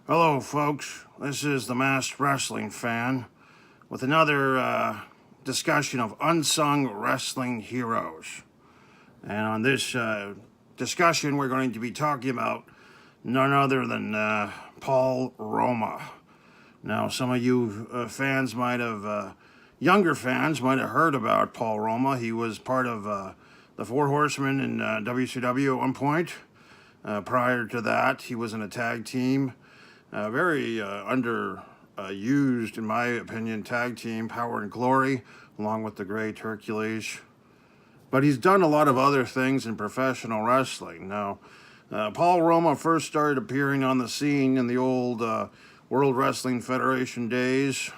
Hello, folks. This is the Masked Wrestling Fan with another discussion of unsung wrestling heroes. And on this discussion, we're going to be talking about none other than Paul Roma. Now, some of you fans might have, younger fans might have heard about Paul Roma. He was part of the Four Horsemen in WCW at one point. Prior to that, he was in a tag team. Very underused, in my opinion, tag team, Power and Glory, along with the Great Hercules. But he's done a lot of other things in professional wrestling. Now, Paul Roma first started appearing on the scene in the old World Wrestling Federation days.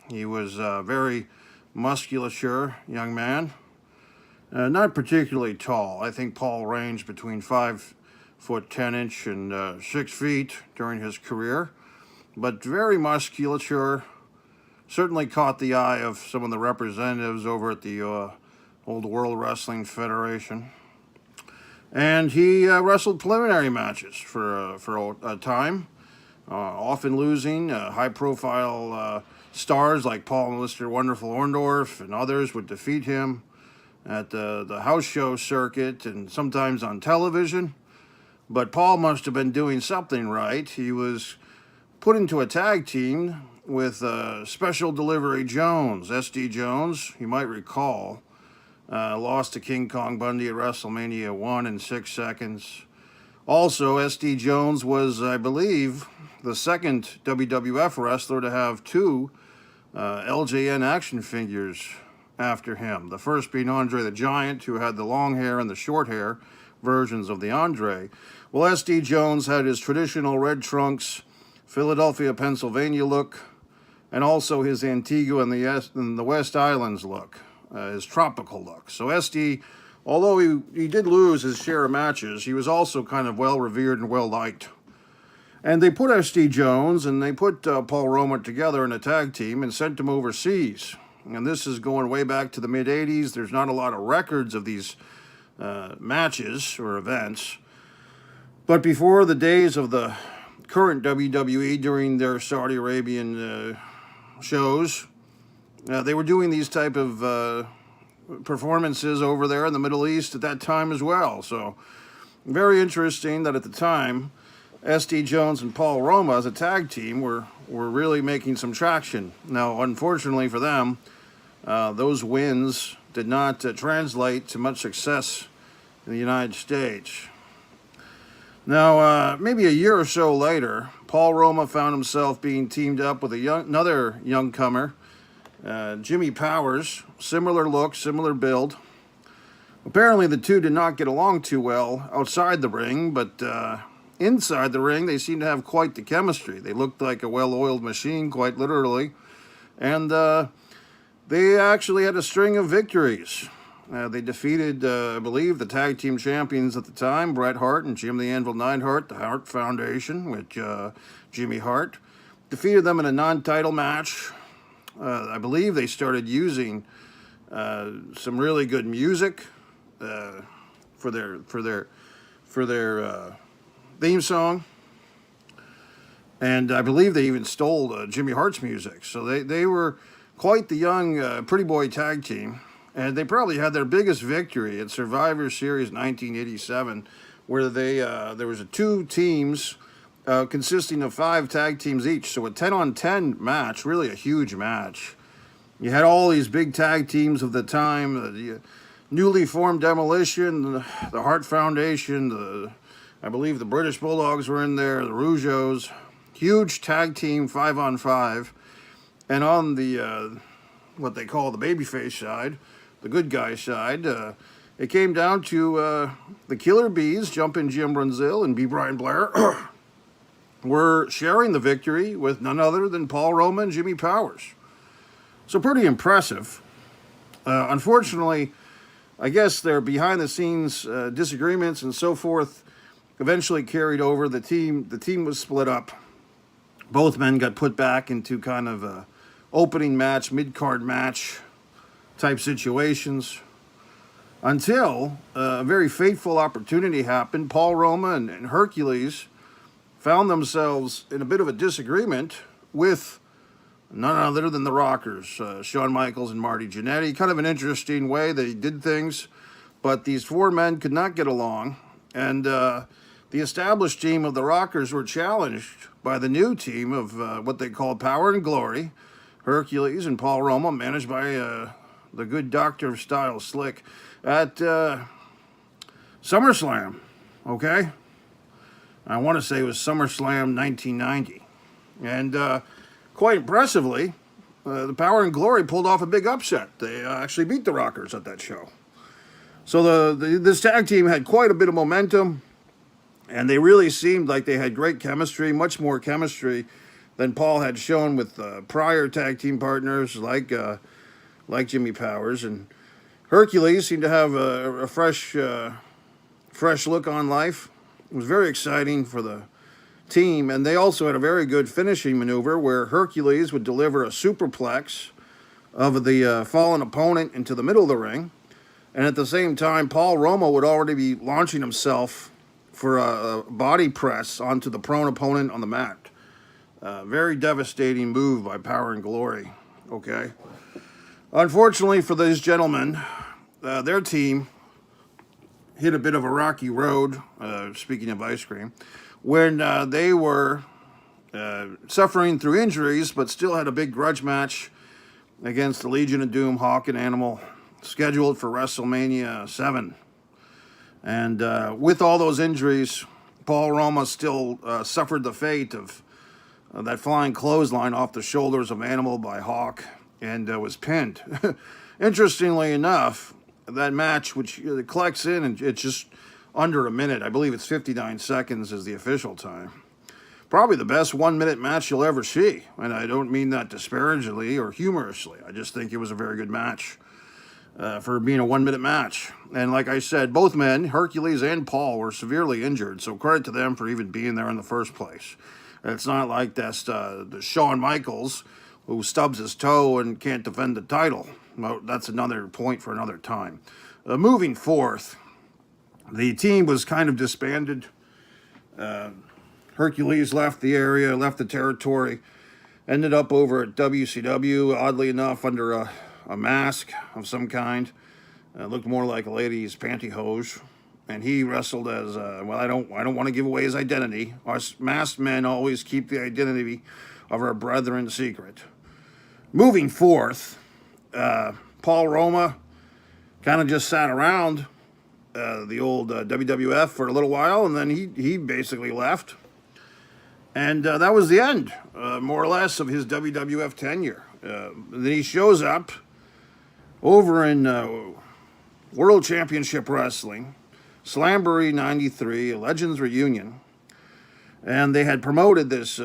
He was a very musculature young man, not particularly tall. I think Paul ranged between 5'10" and 6 feet during his career, but very musculature. Certainly caught the eye of some of the representatives over at the old World Wrestling Federation. And he wrestled preliminary matches for a time, often losing. High-profile stars like Paul and Mr. Wonderful Orndorff and others would defeat him at the house show circuit and sometimes on television. But Paul must have been doing something right. He was put into a tag team with Special Delivery Jones, SD Jones, you might recall. Lost to King Kong Bundy at WrestleMania 1 in 6 seconds. Also, SD Jones was, I believe, the second WWF wrestler to have two LJN action figures after him. The first being Andre the Giant, who had the long hair and the short hair versions of the Andre. Well, SD Jones had his traditional red trunks, Philadelphia, Pennsylvania look, and also his Antigua and the West Islands look, his tropical look. So SD, although he did lose his share of matches, he was also kind of well-revered and well-liked. And they put SD Jones and they put Paul Roma together in a tag team and sent him overseas. And this is going way back to the mid-'80s. There's not a lot of records of these matches or events. But before the days of the current WWE during their Saudi Arabian shows, they were doing these type of performances over there in the Middle East at that time as well. So very interesting that at the time, SD Jones and Paul Roma as a tag team were really making some traction. Now, unfortunately for them, those wins did not translate to much success in the United States. Now, maybe a year or so later, Paul Roma found himself being teamed up with another young comer, Jimmy Powers. Similar look, similar build. Apparently, the two did not get along too well outside the ring, but inside the ring, they seemed to have quite the chemistry. They looked like a well-oiled machine, quite literally. And they actually had a string of victories. They defeated, I believe, the tag team champions at the time, Bret Hart and Jim the Anvil Neidhart, the Hart Foundation, with Jimmy Hart. Defeated them in a non-title match. I believe they started using some really good music for their theme song. And I believe they even stole Jimmy Hart's music. So they were quite the young pretty boy tag team. And they probably had their biggest victory at Survivor Series 1987, where there was two teams consisting of 5 tag teams each. So a 10-on-10 match, really a huge match. You had all these big tag teams of the time, the newly formed Demolition, the Hart Foundation, I believe the British Bulldogs were in there, the Rougeaus. Huge tag team, 5-on-5. And on the, what they call the babyface side, the good guy side, it came down to the Killer Bees, Jumpin' Jim Brunzell and B. Brian Blair, were sharing the victory with none other than Paul Roma and Jimmy Powers. So pretty impressive. Unfortunately, I guess their behind-the-scenes disagreements and so forth eventually carried over. The team was split up. Both men got put back into kind of a opening match, mid-card match type situations until a very fateful opportunity happened. Paul Roma and Hercules found themselves in a bit of a disagreement with none other than the Rockers, Shawn Michaels and Marty Jannetty. Kind of an interesting way they did things, but these four men could not get along, and the established team of the Rockers were challenged by the new team of what they called Power and Glory, Hercules and Paul Roma, managed by the good Doctor of Style Slick, at SummerSlam, okay? I want to say it was SummerSlam 1990. And quite impressively, the Power and Glory pulled off a big upset. They actually beat the Rockers at that show. So this tag team had quite a bit of momentum, and they really seemed like they had great chemistry, much more chemistry than Paul had shown with prior tag team partners like Jimmy Powers. And Hercules seemed to have a fresh look on life. It was very exciting for the team, and they also had a very good finishing maneuver where Hercules would deliver a superplex of the fallen opponent into the middle of the ring, and at the same time, Paul Roma would already be launching himself for a body press onto the prone opponent on the mat. Very devastating move by Power and Glory, okay? Unfortunately for these gentlemen, their team hit a bit of a rocky road, speaking of ice cream, when they were suffering through injuries, but still had a big grudge match against the Legion of Doom, Hawk and Animal, scheduled for WrestleMania 7. And with all those injuries, Paul Roma still suffered the fate of that flying clothesline off the shoulders of Animal by Hawk, and was pinned. Interestingly enough, that match, which collects in, and it's just under a minute. I believe it's 59 seconds is the official time. Probably the best 1 minute match you'll ever see. And I don't mean that disparagingly or humorously. I just think it was a very good match for being a 1 minute match. And like I said, both men, Hercules and Paul, were severely injured. So credit to them for even being there in the first place. It's not like that's the Shawn Michaels who stubs his toe and can't defend the title. Well, that's another point for another time. Moving forth, the team was kind of disbanded. Hercules left the area, left the territory, ended up over at WCW, oddly enough, under a mask of some kind. Looked more like a lady's pantyhose. And he wrestled as, well, I don't want to give away his identity. Us masked men always keep the identity of our brethren secret. Moving forth, Paul Roma kind of just sat around the old WWF for a little while, and then he basically left. And that was the end, more or less, of his WWF tenure. Then he shows up over in World Championship Wrestling, Slamboree 93, a Legends Reunion, and they had promoted this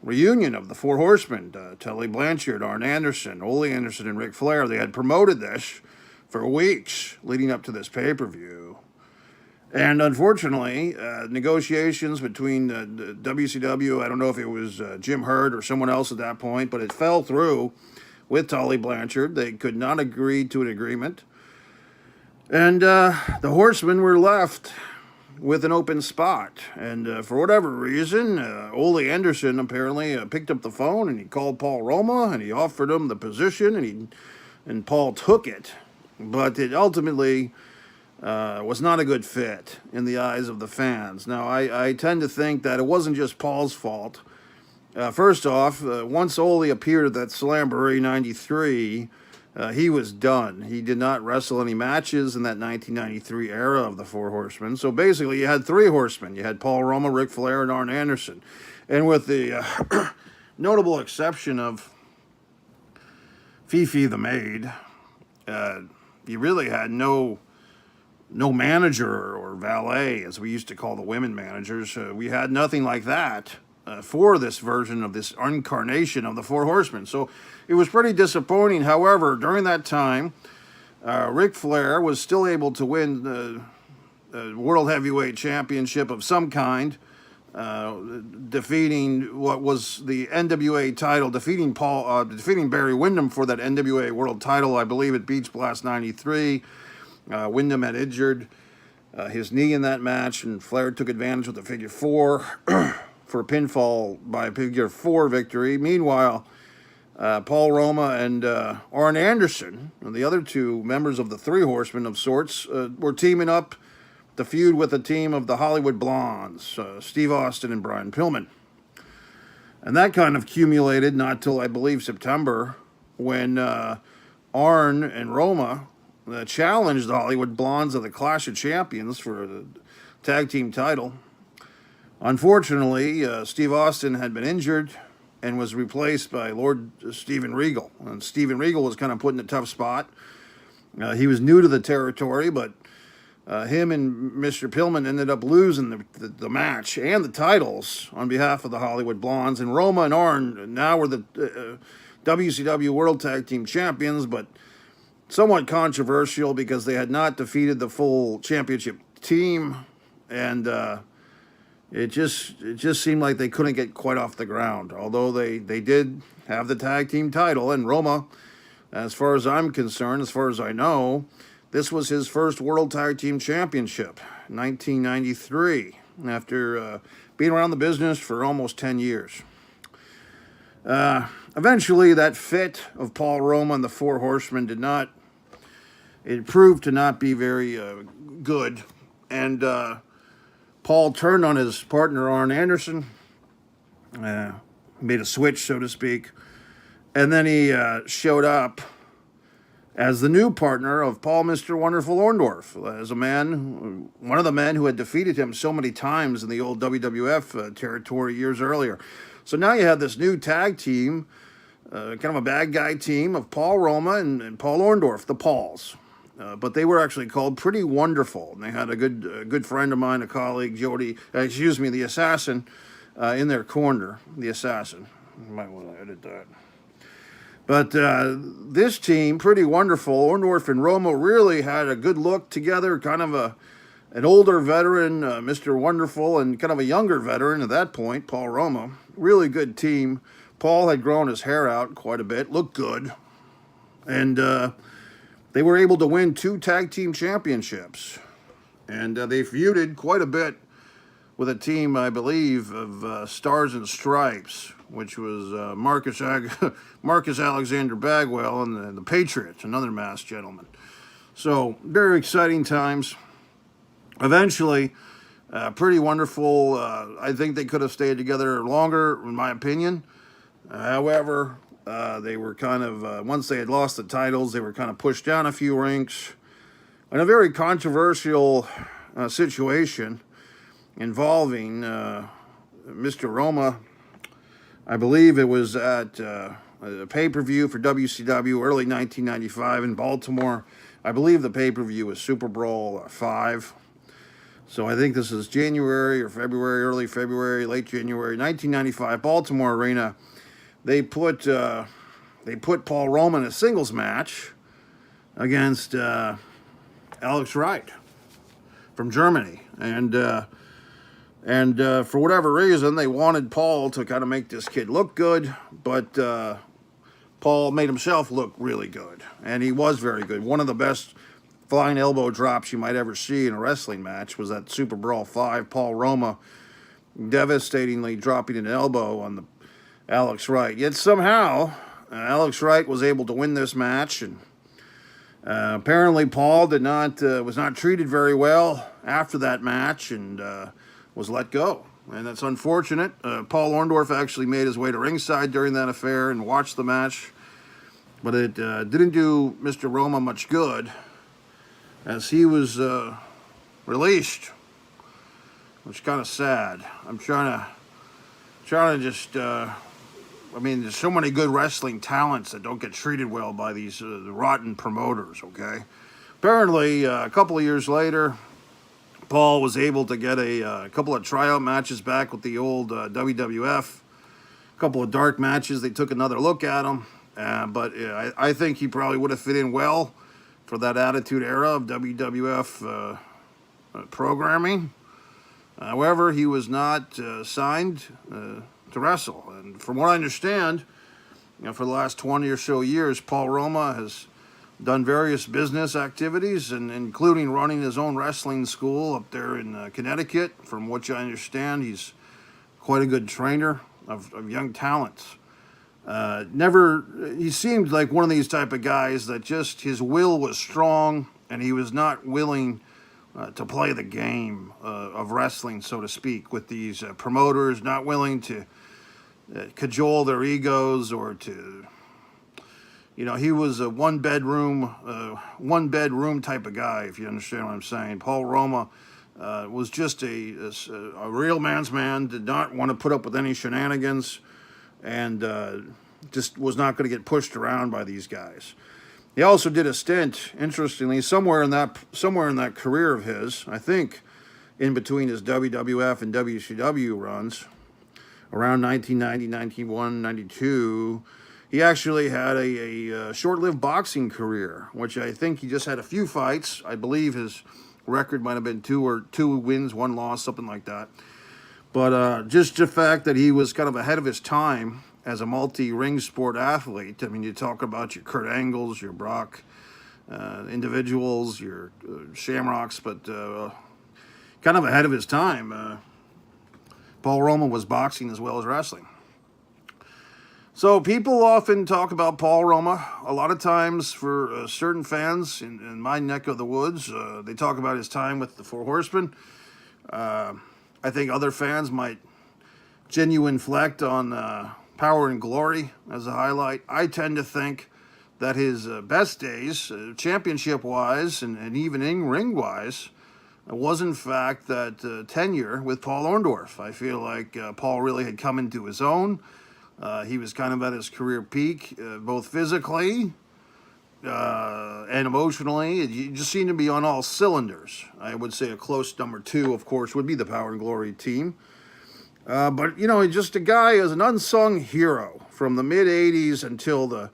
reunion of the Four Horsemen, Tully Blanchard, Arn Anderson, Ole Anderson, and Ric Flair. They had promoted this for weeks leading up to this pay-per-view. And unfortunately, negotiations between WCW, I don't know if it was Jim Herd or someone else at that point, but it fell through with Tully Blanchard. They could not agree to an agreement. And the Horsemen were left with an open spot. And for whatever reason, Ole Anderson apparently picked up the phone and he called Paul Roma and he offered him the position, and Paul took it. But it ultimately was not a good fit in the eyes of the fans. Now, I tend to think that it wasn't just Paul's fault. First off, once Ole appeared at that Slamboree 93, he was done. He did not wrestle any matches in that 1993 era of the Four Horsemen. So basically, you had three horsemen. You had Paul Roma, Ric Flair, and Arn Anderson. And with the notable exception of Fifi the maid, you really had no manager or valet, as we used to call the women managers. We had nothing like that for this version of this incarnation of the Four Horsemen. So it was pretty disappointing. However, during that time, Ric Flair was still able to win the World Heavyweight Championship of some kind, defeating what was the NWA title, defeating Barry Windham for that NWA World title, I believe, at Beach Blast 93. Windham had injured his knee in that match, and Flair took advantage with the figure four. for a pinfall by a figure 4 victory. Meanwhile, Paul Roma and Arn Anderson, the other two members of the Three Horsemen of sorts, were teaming up to feud with a team of the Hollywood Blondes, Steve Austin and Brian Pillman. And that kind of accumulated not till, I believe, September, when Arn and Roma challenged the Hollywood Blondes at the Clash of Champions for the tag team title. Unfortunately, Steve Austin had been injured and was replaced by Lord Steven Regal. And Steven Regal was kind of put in a tough spot. He was new to the territory, but him and Mr. Pillman ended up losing the match and the titles on behalf of the Hollywood Blondes. And Roma and Arn now were the WCW World Tag Team Champions, but somewhat controversial because they had not defeated the full championship team, and it just seemed like they couldn't get quite off the ground. Although they did have the tag team title, and Roma, as far as I'm concerned, as far as I know, this was his first World Tag Team Championship, 1993, after being around the business for almost 10 years. Eventually, that fit of Paul Roma and the Four Horsemen it proved to not be very good, and Paul turned on his partner Arn Anderson, made a switch, so to speak, and then he showed up as the new partner of Paul Mr. Wonderful Orndorff, as one of the men who had defeated him so many times in the old WWF territory years earlier. So now you have this new tag team, kind of a bad guy team of Paul Roma and Paul Orndorff, the Pauls. But they were actually called Pretty Wonderful. And they had a good friend of mine, a colleague, the Assassin, in their corner. The Assassin. You might want to edit that. But this team, Pretty Wonderful, Orndorff and Roma, really had a good look together, kind of an older veteran, Mr. Wonderful, and kind of a younger veteran at that point, Paul Roma. Really good team. Paul had grown his hair out quite a bit, looked good. And they were able to win 2 tag team championships. And they feuded quite a bit with a team, I believe, of Stars and Stripes, which was Marcus Alexander Bagwell and the Patriot, another masked gentleman. So, very exciting times. Eventually, Pretty Wonderful, I think they could have stayed together longer, in my opinion. However, they were kind of, once they had lost the titles, they were kind of pushed down a few ranks. In a very controversial situation involving Mr. Roma, I believe it was at a pay-per-view for WCW early 1995 in Baltimore. I believe the pay-per-view was Super Bowl 5. So I think this is January or February, early February, late January, 1995, Baltimore Arena. They put Paul Roma in a singles match against Alex Wright from Germany, and for whatever reason they wanted Paul to kind of make this kid look good, but Paul made himself look really good, and he was very good. One of the best flying elbow drops you might ever see in a wrestling match was that Super Brawl 5. Paul Roma devastatingly dropping an elbow on the Alex Wright. Yet somehow Alex Wright was able to win this match, and apparently Paul was not treated very well after that match, and was let go. And that's unfortunate. Paul Orndorff actually made his way to ringside during that affair and watched the match, but it didn't do Mr. Roma much good, as he was released, which is kind of sad. I'm trying to just, there's so many good wrestling talents that don't get treated well by these rotten promoters, okay? Apparently, a couple of years later, Paul was able to get a couple of tryout matches back with the old WWF, a couple of dark matches. They took another look at him, but I think he probably would have fit in well for that Attitude Era of WWF programming. However, he was not signed to wrestle. And from what I understand, for the last 20 or so years, Paul Roma has done various business activities, and including running his own wrestling school up there in Connecticut. From what I understand, he's quite a good trainer of young talents. He seemed like one of these type of guys that just his will was strong, and he was not willing to play the game of wrestling, so to speak, with these promoters, not willing to cajole their egos or to, he was a one bedroom type of guy, if you understand what I'm saying. Paul Roma was just a real man's man, did not want to put up with any shenanigans, and just was not going to get pushed around by these guys. He also did a stint, interestingly, somewhere in that career of his, I think, in between his WWF and WCW runs, around 1990, 91, 92, he actually had a short-lived boxing career, which I think he just had a few fights. I believe his record might have been two wins, one loss, something like that. But just the fact that he was kind of ahead of his time as a multi-ring sport athlete. I mean, you talk about your Kurt Angles, your Brock individuals, your Shamrocks, but kind of ahead of his time. Paul Roma was boxing as well as wrestling. So people often talk about Paul Roma. A lot of times for certain fans in my neck of the woods, they talk about his time with the Four Horsemen. I think other fans might genuflect on Power and Glory as a highlight. I tend to think that his best days, championship-wise and even in-ring-wise, was in fact that tenure with Paul Orndorff. I feel like Paul really had come into his own. He was kind of at his career peak, both physically and emotionally. He just seemed to be on all cylinders. I would say a close number two, of course, would be the Power and Glory team. But, just a guy as an unsung hero from the mid-'80s until the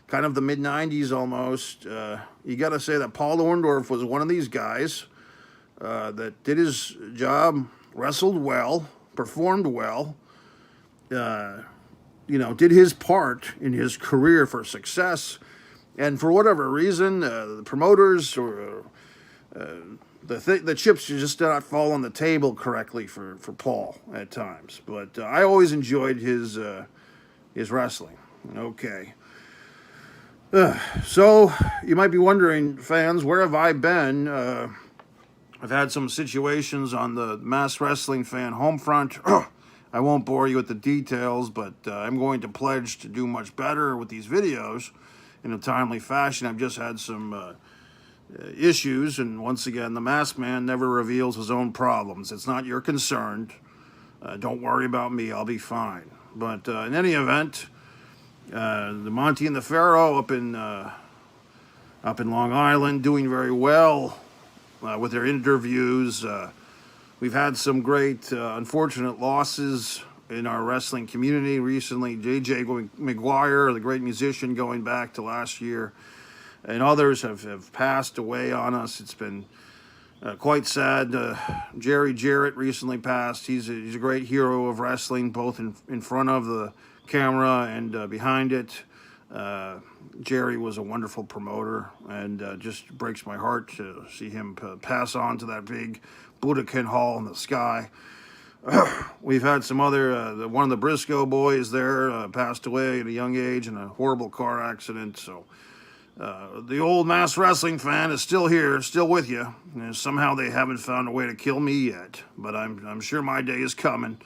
kind of the mid-'90s almost. You got to say that Paul Orndorff was one of these guys that did his job, wrestled well, performed well, did his part in his career for success. And for whatever reason, the promoters or the chips just did not fall on the table correctly for Paul at times. But I always enjoyed his wrestling. Okay. So you might be wondering, fans, where have I been? I've had some situations on the Masked Wrestling fan home front. I won't bore you with the details, but I'm going to pledge to do much better with these videos in a timely fashion. I've just had some issues, and once again, the masked man never reveals his own problems. It's not your concern. Don't worry about me. I'll be fine. But in any event, the Monty and the Pharaoh up in Long Island doing very well with their interviews. We've had some great unfortunate losses in our wrestling community recently. J.J. McGuire, the great musician, going back to last year, and others have passed away on us. It's been quite sad. Jerry Jarrett recently passed. He's a great hero of wrestling, both in front of the camera and behind it. Jerry was a wonderful promoter, and just breaks my heart to see him pass on to that big Budokan Hall in the sky. We've had some other, one of the Briscoe boys there passed away at a young age in a horrible car accident. So the old Masked Wrestling fan is still here, still with you. And somehow they haven't found a way to kill me yet, but I'm sure my day is coming,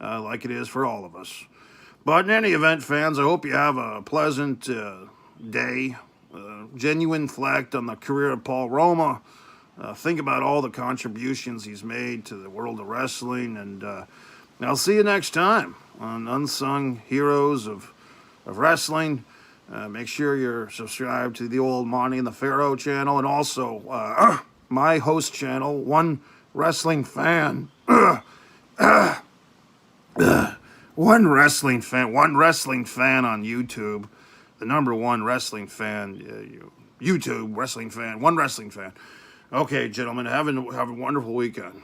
like it is for all of us. But in any event, fans, I hope you have a pleasant day. Genuine reflect on the career of Paul Roma. Think about all the contributions he's made to the world of wrestling. And I'll see you next time on Unsung Heroes of Wrestling. Make sure you're subscribed to the old Monty and the Pharaoh channel, and also my host channel, One Wrestling Fan. One wrestling fan on YouTube. The number one wrestling fan, YouTube wrestling fan, one wrestling fan. Okay, gentlemen, have a wonderful weekend.